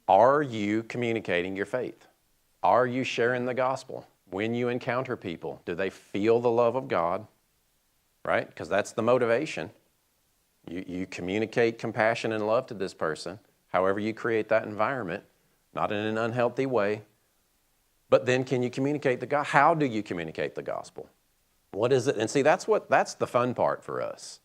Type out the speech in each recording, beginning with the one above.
Are you communicating your faith? Are you sharing the gospel? When you encounter people, do they feel the love of God? Right? Because that's the motivation. You communicate compassion and love to this person, however you create that environment, not in an unhealthy way. But then can you communicate the gospel? How do you communicate the gospel? What is it? And see, that's the fun part for us.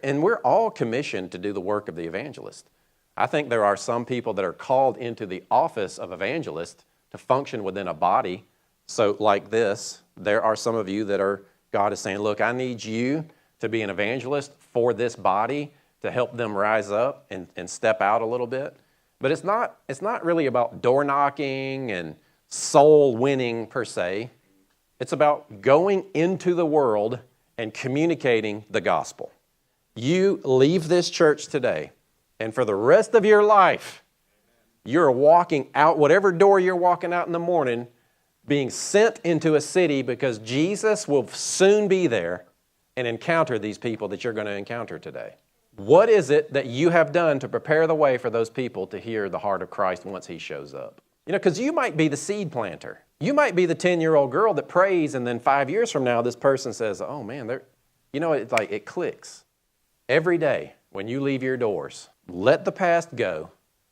And we're all commissioned to do the work of the evangelist. I think there are some people that are called into the office of evangelist to function within a body. So like this, there are some of you that God is saying, look, I need you to be an evangelist for this body to help them rise up and step out a little bit. But it's not really about door knocking and soul winning per se. It's about going into the world and communicating the gospel. You leave this church today, and for the rest of your life, you're walking out, whatever door you're walking out in the morning, being sent into a city because Jesus will soon be there and encounter these people that you're going to encounter today. What is it that you have done to prepare the way for those people to hear the heart of Christ once He shows up? You know, because you might be the seed planter. You might be the 10-year-old girl that prays, and then 5 years from now, this person says, oh man, it's like it clicks. Every day when you leave your doors, let the past go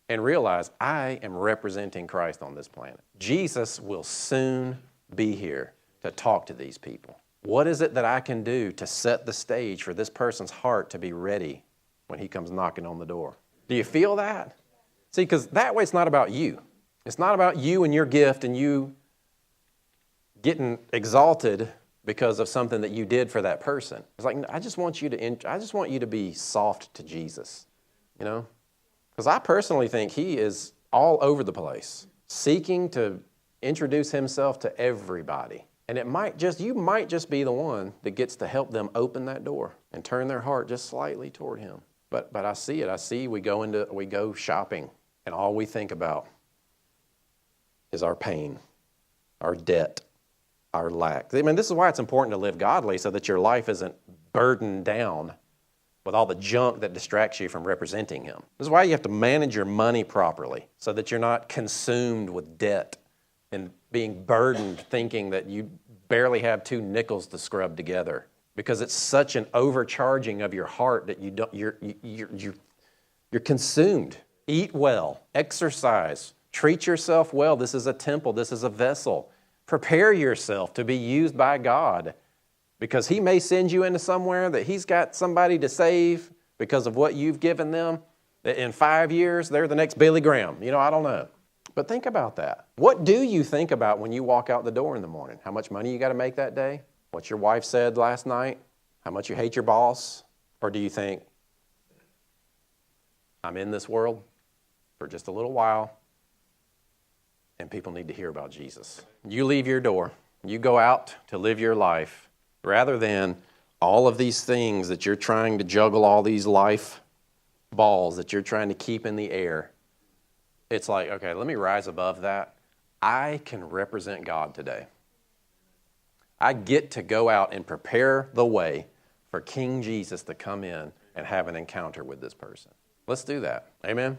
and realize I am representing Christ on this planet. Jesus will soon be here to talk to these people. What is it that I can do to set the stage for this person's heart to be ready when He comes knocking on the door? Do you feel that? See, because that way it's not about you. It's not about you and your gift and you getting exalted because of something that you did for that person. It's like, I just want you to be soft to Jesus, you know? Because I personally think He is all over the place, seeking to introduce Himself to everybody. And you might just be the one that gets to help them open that door and turn their heart just slightly toward Him. But I see it. We go shopping, and all we think about is our pain, our debt, our lack. I mean, this is why it's important to live godly, so that your life isn't burdened down with all the junk that distracts you from representing Him. This is why you have to manage your money properly, so that you're not consumed with debt and being burdened thinking that you barely have 2 nickels to scrub together, because it's such an overcharging of your heart that you're consumed. Eat well, exercise, treat yourself well. This is a temple. This is a vessel. Prepare yourself to be used by God, because He may send you into somewhere that He's got somebody to save because of what you've given them. That in 5 years, they're the next Billy Graham. You know, I don't know. But think about that. What do you think about when you walk out the door in the morning? How much money you got to make that day? What your wife said last night? How much you hate your boss? Or do you think, I'm in this world for just a little while, and people need to hear about Jesus? You leave your door. You go out to live your life, rather than all of these things that you're trying to juggle, all these life balls that you're trying to keep in the air. It's like, okay, let me rise above that. I can represent God today. I get to go out and prepare the way for King Jesus to come in and have an encounter with this person. Let's do that. Amen?